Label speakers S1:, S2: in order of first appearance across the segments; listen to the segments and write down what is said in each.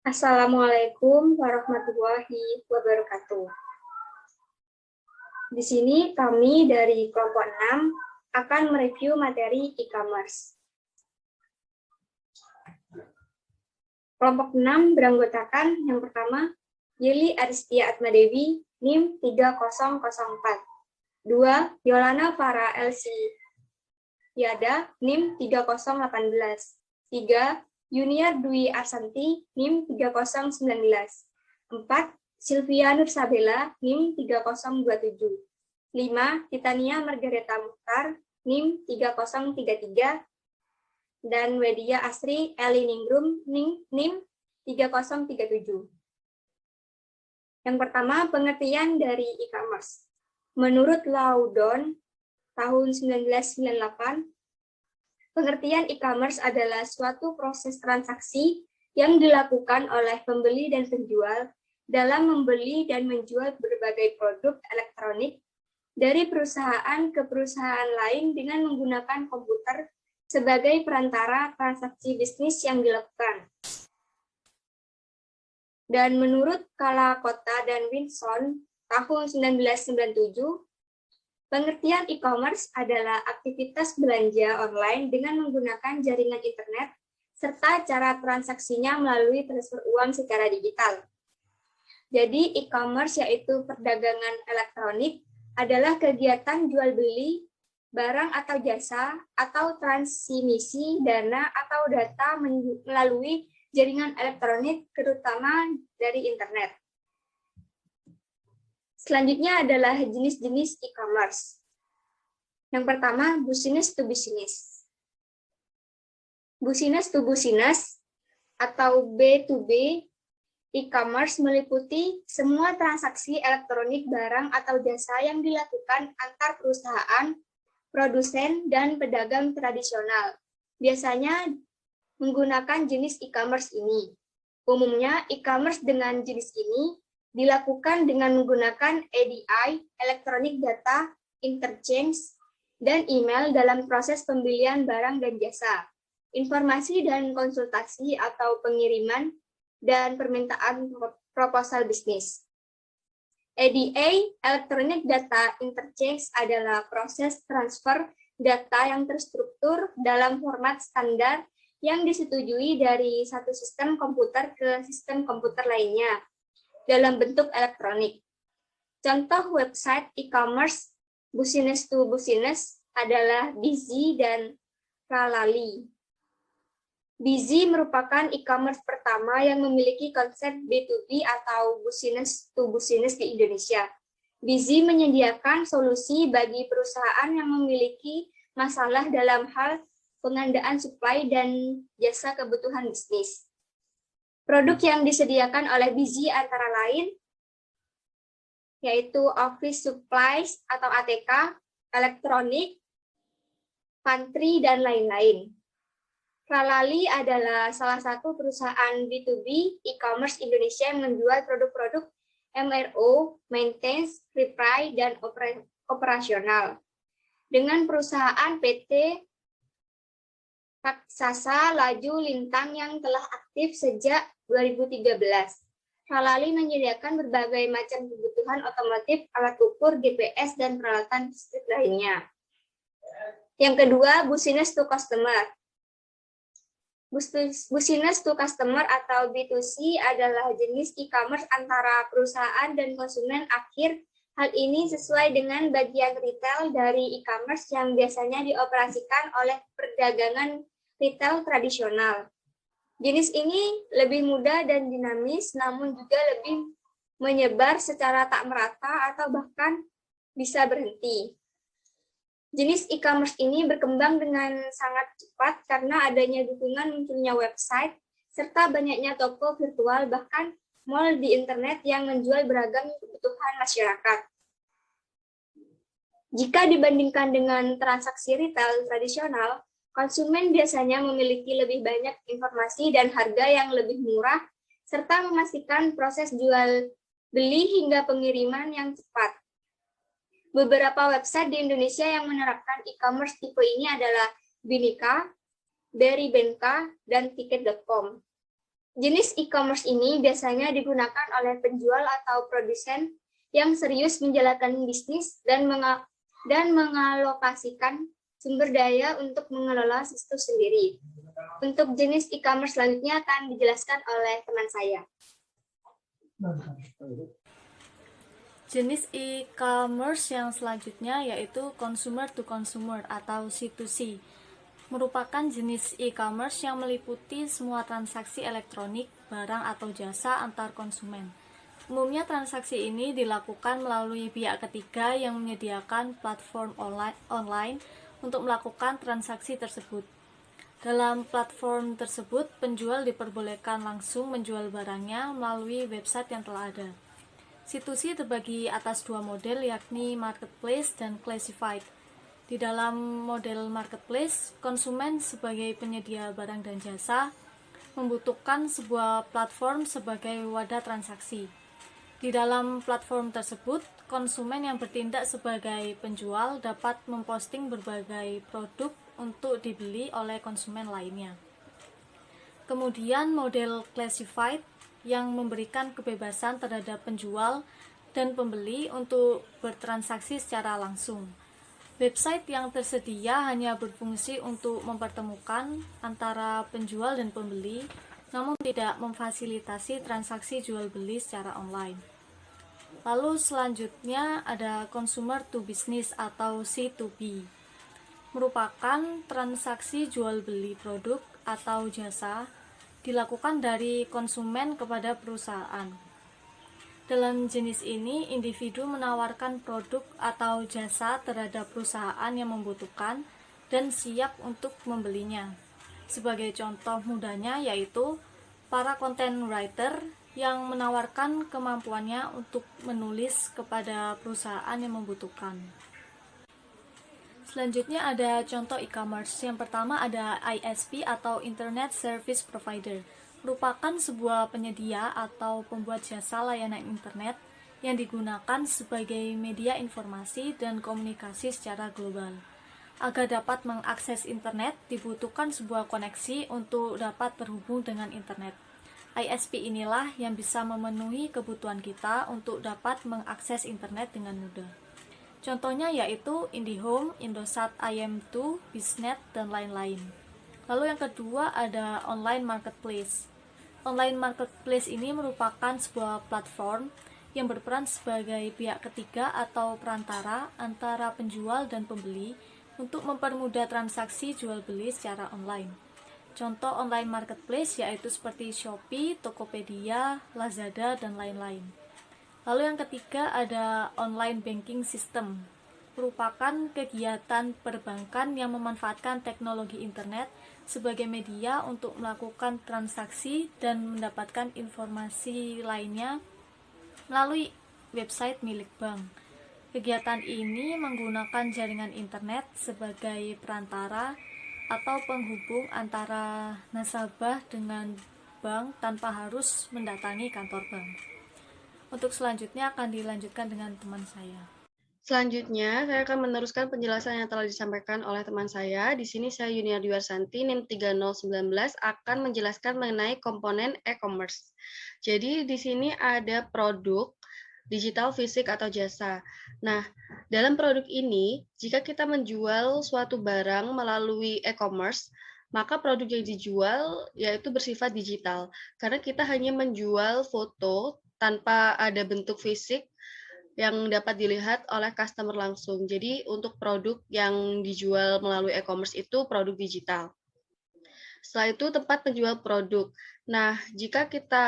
S1: Assalamualaikum warahmatullahi wabarakatuh. Di sini kami dari kelompok 6 akan mereview materi e-commerce. Kelompok 6 beranggotakan yang pertama, Yeli Aristia Atmadewi, NIM 3004. 2. Yolana Farah LC Yada, NIM 3018. 3. Yuniar Dwi Arsanti, NIM 3019. 4. Sylvia Nursabella, NIM 3027. 5. Titania Margareta Mukhtar, NIM 3033. Dan Wedia Asri Eli Ningrum, NIM 3037. Yang pertama, pengertian dari e-commerce. Menurut Laudon, tahun 1998, pengertian e-commerce adalah suatu proses transaksi yang dilakukan oleh pembeli dan penjual dalam membeli dan menjual berbagai produk elektronik dari perusahaan ke perusahaan lain dengan menggunakan komputer sebagai perantara transaksi bisnis yang dilakukan. Dan menurut Kalakota dan Winson, tahun 1997, pengertian e-commerce adalah aktivitas belanja online dengan menggunakan jaringan internet serta cara transaksinya melalui transfer uang secara digital. Jadi e-commerce yaitu perdagangan elektronik adalah kegiatan jual beli barang atau jasa atau transmisi dana atau data melalui jaringan elektronik terutama dari internet. Selanjutnya adalah jenis-jenis e-commerce. Yang pertama, business to business. Business to business atau B2B e-commerce meliputi semua transaksi elektronik barang atau jasa yang dilakukan antar perusahaan, produsen, dan pedagang tradisional. Biasanya menggunakan jenis e-commerce ini. Umumnya, e-commerce dengan jenis ini dilakukan dengan menggunakan EDI, Electronic Data Interchange, dan email dalam proses pembelian barang dan jasa, informasi dan konsultasi atau pengiriman, dan permintaan proposal bisnis. EDA, Electronic Data Interchange adalah proses transfer data yang terstruktur dalam format standar yang disetujui dari satu sistem komputer ke sistem komputer lainnya dalam bentuk elektronik. Contoh website e-commerce business to business adalah Bizzy dan Ralali. Bizzy merupakan e-commerce pertama yang memiliki konsep B2B atau business to business di Indonesia. Bizzy menyediakan solusi bagi perusahaan yang memiliki masalah dalam hal pengandaan supply dan jasa kebutuhan bisnis. Produk yang disediakan oleh Bizzy antara lain yaitu office supplies atau ATK, elektronik, pantry, dan lain-lain. Ralali adalah salah satu perusahaan B2B e-commerce Indonesia yang menjual produk-produk MRO, maintenance, reply, dan operasional. Dengan perusahaan PT Raksasa Laju Lintang yang telah aktif sejak 2013. Ralali menyediakan berbagai macam kebutuhan otomotif, alat ukur, GPS, dan peralatan listrik lainnya. Yang kedua, business to customer. Business to customer atau B2C adalah jenis e-commerce antara perusahaan dan konsumen akhir. Hal ini sesuai dengan bagian retail dari e-commerce yang biasanya dioperasikan oleh perdagangan retail tradisional. Jenis ini lebih mudah dan dinamis, namun juga lebih menyebar secara tak merata atau bahkan bisa berhenti. Jenis e-commerce ini berkembang dengan sangat cepat karena adanya dukungan munculnya website, serta banyaknya toko virtual, bahkan mall di internet yang menjual beragam kebutuhan masyarakat. Jika dibandingkan dengan transaksi retail tradisional, konsumen biasanya memiliki lebih banyak informasi dan harga yang lebih murah, serta memastikan proses jual beli hingga pengiriman yang cepat. Beberapa website di Indonesia yang menerapkan e-commerce tipe ini adalah Binika, Beribenka, dan Tiket.com. Jenis e-commerce ini biasanya digunakan oleh penjual atau produsen yang serius menjalankan bisnis dan mengalokasikan sumber daya untuk mengelola situs sendiri. Untuk jenis e-commerce selanjutnya akan dijelaskan oleh teman saya.
S2: Jenis e-commerce yang selanjutnya yaitu consumer to consumer atau C2C. Merupakan jenis e-commerce yang meliputi semua transaksi elektronik, barang atau jasa antar konsumen. Umumnya transaksi ini dilakukan melalui pihak ketiga yang menyediakan platform online untuk melakukan transaksi tersebut. Dalam platform tersebut, penjual diperbolehkan langsung menjual barangnya melalui website yang telah ada. C2C terbagi atas dua model, yakni marketplace dan classified. Di dalam model marketplace, konsumen sebagai penyedia barang dan jasa membutuhkan sebuah platform sebagai wadah transaksi. Di dalam platform tersebut, konsumen yang bertindak sebagai penjual dapat memposting berbagai produk untuk dibeli oleh konsumen lainnya. Kemudian model classified yang memberikan kebebasan terhadap penjual dan pembeli untuk bertransaksi secara langsung. Website yang tersedia hanya berfungsi untuk mempertemukan antara penjual dan pembeli, namun tidak memfasilitasi transaksi jual-beli secara online. Lalu selanjutnya ada consumer to business atau C2B. Merupakan transaksi jual-beli produk atau jasa dilakukan dari konsumen kepada perusahaan. Dalam jenis ini, individu menawarkan produk atau jasa terhadap perusahaan yang membutuhkan dan siap untuk membelinya. Sebagai contoh mudahnya yaitu para content writer yang menawarkan kemampuannya untuk menulis kepada perusahaan yang membutuhkan. Selanjutnya ada contoh e-commerce. Yang pertama ada ISP atau Internet Service Provider. Merupakan sebuah penyedia atau pembuat jasa layanan internet yang digunakan sebagai media informasi dan komunikasi secara global. Agar dapat mengakses internet, dibutuhkan sebuah koneksi untuk dapat terhubung dengan internet. ISP inilah yang bisa memenuhi kebutuhan kita untuk dapat mengakses internet dengan mudah. Contohnya yaitu IndiHome, Indosat IM2, Biznet, dan lain-lain. Lalu yang kedua ada online marketplace. Online marketplace ini merupakan sebuah platform yang berperan sebagai pihak ketiga atau perantara antara penjual dan pembeli untuk mempermudah transaksi jual-beli secara online. Contoh online marketplace yaitu seperti Shopee, Tokopedia, Lazada, dan lain-lain. Lalu yang ketiga ada online banking system. Merupakan kegiatan perbankan yang memanfaatkan teknologi internet sebagai media untuk melakukan transaksi dan mendapatkan informasi lainnya melalui website milik bank. Kegiatan ini menggunakan jaringan internet sebagai perantara atau penghubung antara nasabah dengan bank tanpa harus mendatangi kantor bank. Untuk selanjutnya akan dilanjutkan dengan teman saya.
S3: Selanjutnya, saya akan meneruskan penjelasan yang telah disampaikan oleh teman saya. Di sini saya Yuniardi Warsanti, NIM 3019, akan menjelaskan mengenai komponen e-commerce. Jadi, di sini ada produk, digital, fisik, atau jasa. Nah, dalam produk ini, jika kita menjual suatu barang melalui e-commerce, maka produk yang dijual yaitu bersifat digital. Karena kita hanya menjual foto tanpa ada bentuk fisik yang dapat dilihat oleh customer langsung. Jadi untuk produk yang dijual melalui e-commerce itu produk digital. Setelah itu tempat penjual produk. Nah, jika kita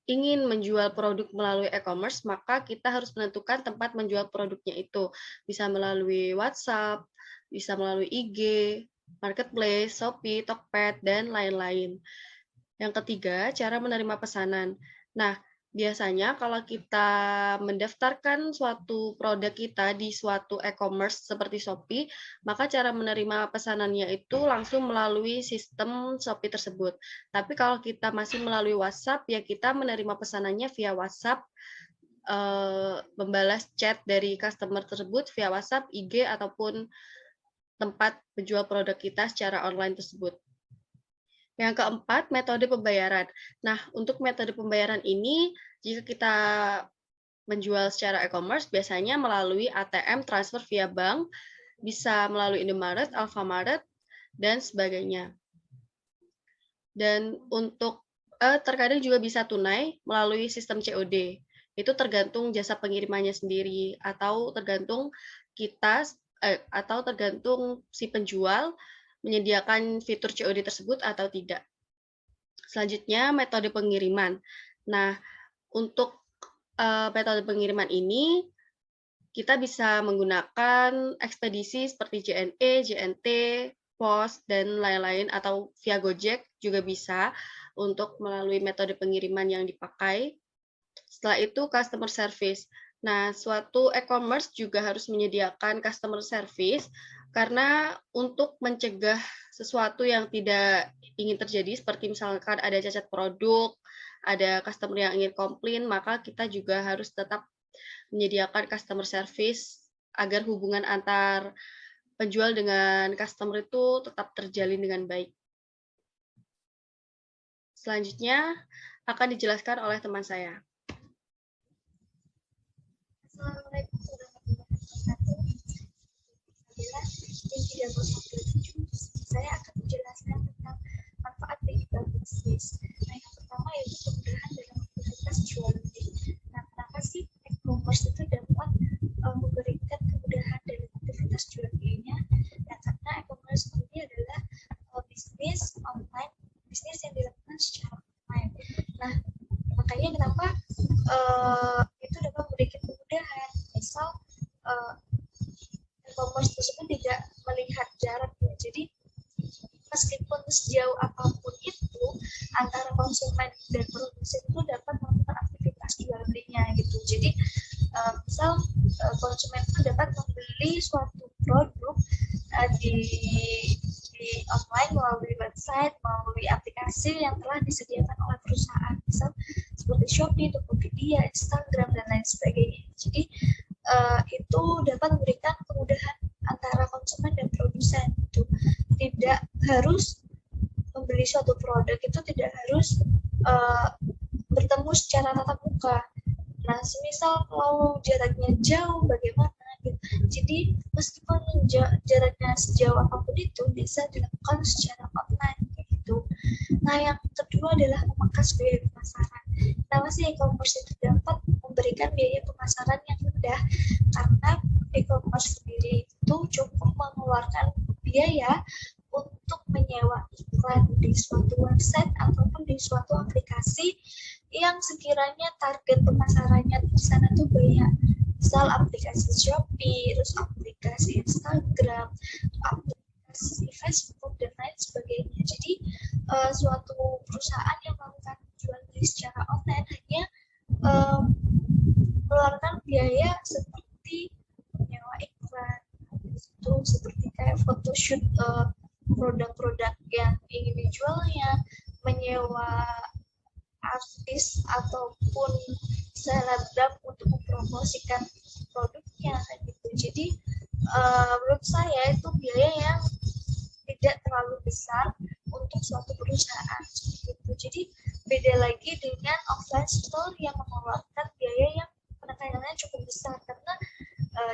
S3: ingin menjual produk melalui e-commerce, maka kita harus menentukan tempat menjual produknya itu. Bisa melalui WhatsApp, bisa melalui IG, Marketplace, Shopee, Tokped, dan lain-lain. Yang ketiga, cara menerima pesanan. Nah, biasanya kalau kita mendaftarkan suatu produk kita di suatu e-commerce seperti Shopee, maka cara menerima pesanannya itu langsung melalui sistem Shopee tersebut. Tapi kalau kita masih melalui WhatsApp, ya kita menerima pesanannya via WhatsApp, membalas chat dari customer tersebut via WhatsApp, IG, ataupun tempat penjual produk kita secara online tersebut. Yang keempat, metode pembayaran. Nah, untuk metode pembayaran ini, jika kita menjual secara e-commerce, biasanya melalui ATM transfer via bank, bisa melalui Indomaret, Alfamaret, dan sebagainya. Dan untuk terkadang juga bisa tunai melalui sistem COD. Itu tergantung jasa pengirimannya sendiri, atau tergantung kita, atau tergantung si penjual menyediakan fitur COD tersebut atau tidak. Selanjutnya, metode pengiriman. Nah, untuk metode pengiriman ini, kita bisa menggunakan ekspedisi seperti JNE, JNT, Pos, dan lain-lain, atau via Gojek juga bisa untuk melalui metode pengiriman yang dipakai. Setelah itu, customer service. Nah, suatu e-commerce juga harus menyediakan customer service karena untuk mencegah sesuatu yang tidak ingin terjadi, seperti misalkan ada cacat produk, ada customer yang ingin komplain, maka kita juga harus tetap menyediakan customer service agar hubungan antar penjual dengan customer itu tetap terjalin dengan baik. Selanjutnya akan dijelaskan oleh teman saya.
S1: Assalamualaikum warahmatullahi wabarakatuh. Saya akan menjelaskan tentang manfaat digital bisnis. Nah, yang pertama yaitu kemudahan dalam aktivitas jual beli. Nah, kenapa sih e-commerce itu dapat memberikan kemudahan dalam aktivitas jual belinya? Nah, karena e-commerce ini adalah bisnis online, bisnis yang dilakukan secara online. Nah, makanya kenapa itu dapat memberikan kemudahan. Misal e-commerce tersebut tidak melihat jarak ya. Jadi meskipun sejauh apapun itu antara konsumen dan produsen itu dapat melakukan aktivitas jual belinya gitu. Jadi misal konsumen itu dapat membeli suatu produk di online melalui website, melalui aplikasi yang telah disediakan oleh perusahaan, misal seperti Shopee, Tokopedia, Instagram, dan lain sebagainya. Jadi itu dapat memberikan kemudahan antara konsumen dan produsen. Itu tidak harus membeli suatu produk, itu tidak harus bertemu secara tatap muka. Nah, semisal kalau jaraknya jauh, bagaimana? Jadi meskipun jaraknya sejauh apapun itu bisa dilakukan secara online gitu. Nah, yang kedua adalah memangkas biaya pemasaran. Kenapa sih e-commerce itu dapat memberikan biaya pemasaran yang rendah? Karena e-commerce sendiri itu cukup mengeluarkan biaya untuk menyewa iklan di suatu website ataupun di suatu aplikasi yang sekiranya target pemasarannya di sana tuh banyak. Misal aplikasi Shopee, terus aplikasi Instagram, aplikasi Facebook, dan lain sebagainya. Jadi suatu perusahaan yang melakukan jual beli secara online hanya mengeluarkan biaya seperti menyewa iklan, itu seperti kayak photoshoot produk-produk yang ingin dijualnya, menyewa artis ataupun selebgram untuk mempromosikan produknya gitu. Jadi menurut saya itu biaya yang tidak terlalu besar untuk suatu perusahaan gitu. Jadi beda lagi dengan offline store yang mengeluarkan biaya yang penekanannya cukup besar karena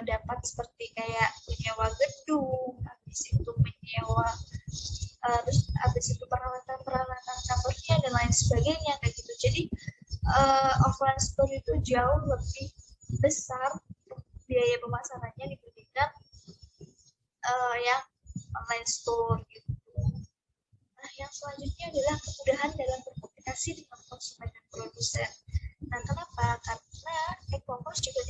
S1: dapat seperti kayak menyewa gedung, habis itu menyewa terus habis itu peralatan kantornya dan lain sebagainya kayak gitu. Jadi offline store itu jauh lebih besar biaya pemasarannya dibandingkan yang online store gitu. Nah, yang selanjutnya adalah kemudahan dalam berkomunikasi dengan konsumen dan produsen. Nah, kenapa? Karena e-commerce juga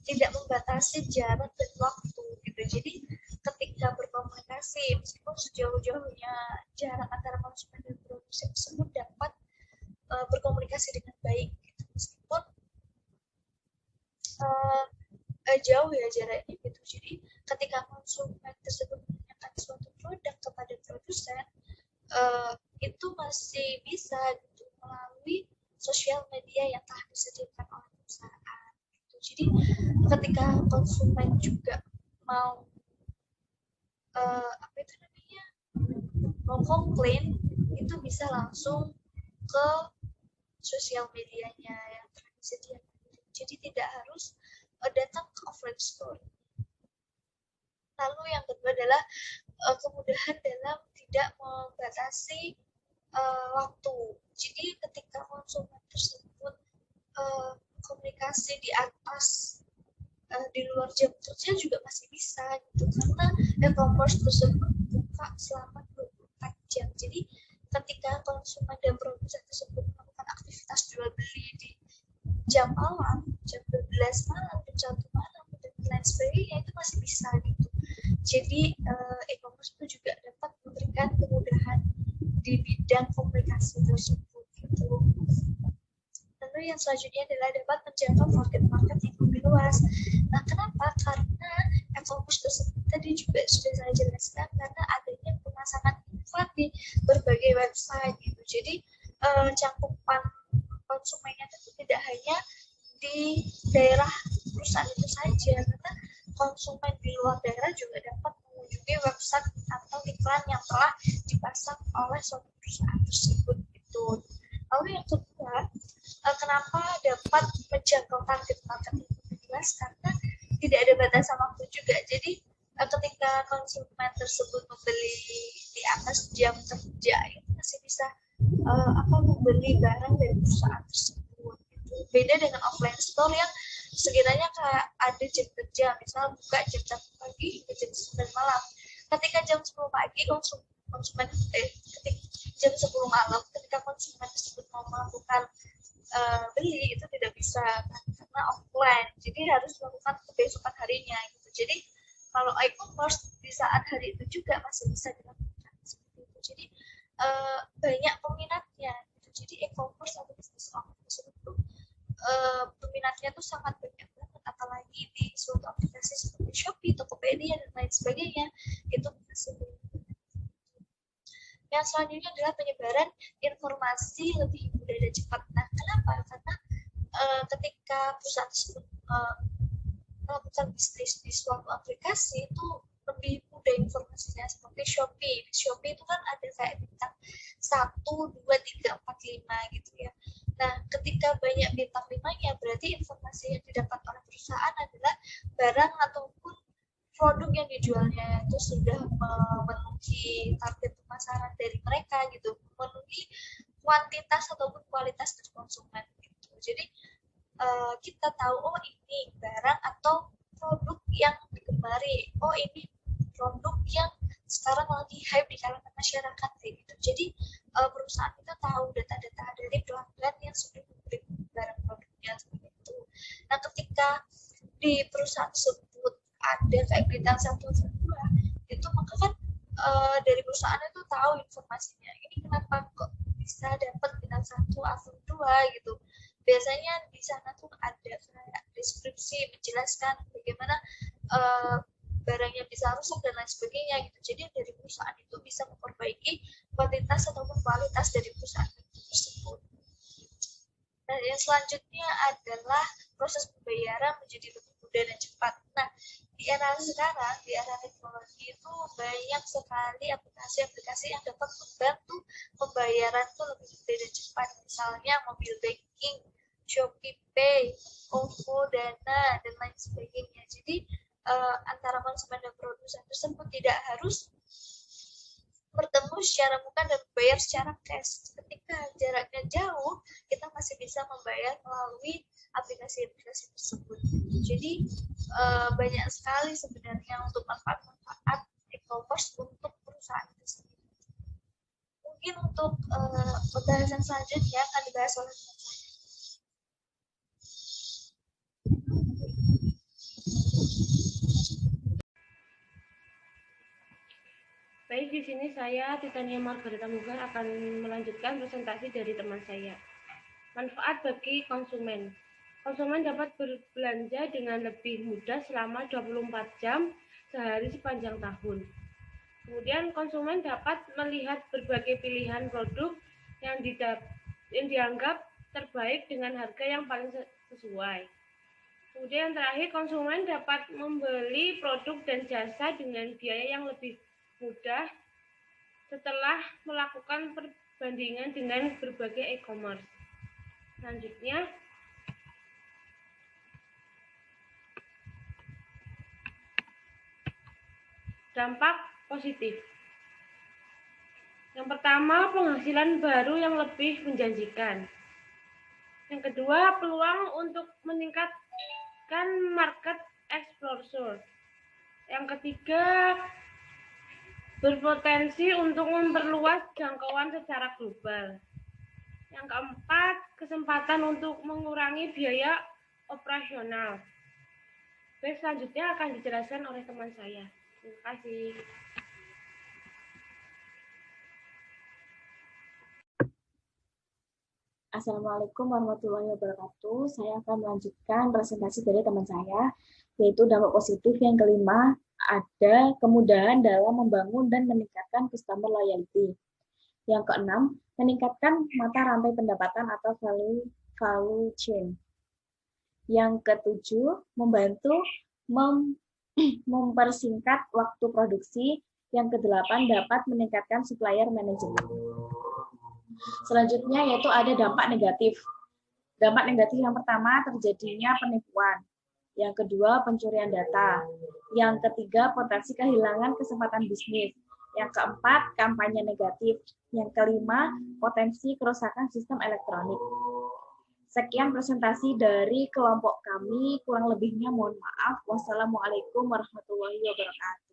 S1: tidak membatasi jarak dan waktu gitu. Jadi ketika berkomunikasi, meskipun sejauh-jauhnya jarak antara konsumen dan produsen tersebut dapat berkomunikasi dengan baik gitu. Meskipun jauh ya jaraknya gitu. Jadi ketika konsumen tersebut menanyakan suatu produk kepada produsen, itu masih bisa gitu, melalui sosial media yang telah disediakan oleh perusahaan gitu. Jadi ketika konsumen juga mau mau komplain
S4: itu bisa langsung ke sosial medianya yang tersedia. Jadi tidak harus datang ke offline store. Lalu yang kedua adalah kemudahan dalam tidak membatasi waktu. Jadi ketika konsumen tersebut komunikasi di atas di luar jam kerja juga masih bisa gitu, karena e-commerce tersebut buka selama 24 jam. Jadi ketika konsumen dan produsen tersebut melakukan aktivitas jual beli di jam malam, jam 12 malam, jam 1 malam, dan lain sebagainya, itu masih bisa gitu. Jadi e-commerce itu juga dapat memberikan kemudahan di bidang komunikasi tersebut gitu. Lalu yang selanjutnya adalah dapat menjangkau market yang lebih luas. Nah, kenapa? Karena e-commerce tersebut tadi juga sudah saya jelaskan, karena adanya pemasangan iklan di berbagai website gitu. Jadi cakupan konsumennya itu tidak hanya di daerah perusahaan itu saja, karena konsumen di luar daerah juga dapat mengunjungi website atau iklan yang telah dipasang oleh suatu perusahaan tersebut gitu. Lalu yang kedua, kenapa dapat menjangkau target market yang lebih luas? Karena tidak ada batasan waktu juga. Jadi ketika konsumen tersebut membeli di atas jam kerja, itu masih bisa membeli barang dari perusahaan tersebut. Gitu. Beda dengan offline store yang sekiranya kayak ada jam kerja, misal buka jam 1 pagi hingga jam 9 malam. Ketika jam 10 pagi konsumen ketika jam 10 malam ketika konsumen tersebut mau melakukan beli, itu tidak bisa karena offline, jadi harus melakukan kebesokan harinya gitu. Jadi kalau e-commerce di saat hari itu juga masih bisa dilakukan seperti itu. Jadi banyak peminatnya gitu. Jadi e-commerce atau bisnis online tersebut peminatnya tuh sangat banyak banget, apalagi di suatu aplikasi seperti Shopee, Tokopedia, dan lain sebagainya, itu masih banyak. Yang selanjutnya adalah penyebaran informasi lebih mudah dan cepat. Nah, kenapa? Karena ketika perusahaan tersebut melakukan bisnis di suatu aplikasi, itu lebih mudah informasinya. Seperti Shopee. Shopee itu kan ada kayak bintang 1, 2, 3, 4, 5 gitu ya. Nah, ketika banyak bintang 5-nya, berarti informasi yang didapat oleh perusahaan adalah barang ataupun produk yang dijualnya itu sudah memenuhi target pemasaran dari mereka gitu, memenuhi kuantitas ataupun kualitas dari konsumen gitu. Jadi kita tahu, oh ini barang atau produk yang digemari, oh ini produk yang sekarang lagi hype di kalangan masyarakat gitu. Jadi perusahaan itu tahu data-data dari pelanggan yang sudah membeli barang produknya seperti itu. Nah, ketika di perusahaan tersebut ada kayak bintang 1 atau 2, itu maka kan dari perusahaan itu tahu informasinya, ini kenapa kok bisa dapat bintang 1 atau 2 gitu. Biasanya di sana tuh ada kayak deskripsi menjelaskan bagaimana barangnya bisa rusak dan lain sebagainya gitu. Jadi dari perusahaan itu bisa memperbaiki kuantitas ataupun kualitas dari perusahaan tersebut. Nah, yang selanjutnya adalah proses pembayaran menjadi lebih mudah dan cepat. Nah, di era sekarang, di era teknologi itu banyak sekali aplikasi-aplikasi yang dapat membantu pembayaran itu lebih mudah dan cepat. Misalnya mobile banking, Shopee Pay, OVO, Dana, dan lain sebagainya. Jadi antara konsumen dan produsen tersebut tidak harus bertemu secara muka dan membayar secara cash. Ketika jaraknya jauh, kita masih bisa membayar melalui aplikasi-aplikasi tersebut. Jadi banyak sekali sebenarnya untuk manfaat-manfaat e-commerce untuk perusahaan itu sendiri. Mungkin untuk pembahasan selanjutnya akan dibahas oleh teman saya.
S5: Baik, di sini saya Titania Margarita Mugar akan melanjutkan presentasi dari teman saya. Manfaat bagi konsumen. Konsumen dapat berbelanja dengan lebih mudah selama 24 jam sehari sepanjang tahun. Kemudian konsumen dapat melihat berbagai pilihan produk yang dianggap terbaik dengan harga yang paling sesuai. Kemudian terakhir, konsumen dapat membeli produk dan jasa dengan biaya yang lebih mudah setelah melakukan bandingan dengan berbagai e-commerce. Selanjutnya, dampak positif. Yang pertama, penghasilan baru yang lebih menjanjikan. Yang kedua, peluang untuk meningkatkan market exposure. Yang ketiga, berpotensi untuk memperluas jangkauan secara global. Yang keempat, kesempatan untuk mengurangi biaya operasional. Baik, selanjutnya akan dijelaskan oleh teman saya. Terima kasih.
S6: Assalamualaikum warahmatullahi wabarakatuh. Saya akan melanjutkan presentasi dari teman saya, yaitu dampak positif yang kelima, ada kemudahan dalam membangun dan meningkatkan customer loyalty. Yang keenam, meningkatkan mata rantai pendapatan atau value chain. Yang ketujuh, membantu mempersingkat waktu produksi. Yang kedelapan, dapat meningkatkan supplier management. Selanjutnya yaitu ada dampak negatif. Dampak negatif yang pertama, terjadinya penipuan. Yang kedua, pencurian data. Yang ketiga, potensi kehilangan kesempatan bisnis. Yang keempat, kampanye negatif. Yang kelima, potensi kerusakan sistem elektronik. Sekian presentasi dari kelompok kami. Kurang lebihnya mohon maaf. Wassalamualaikum warahmatullahi wabarakatuh.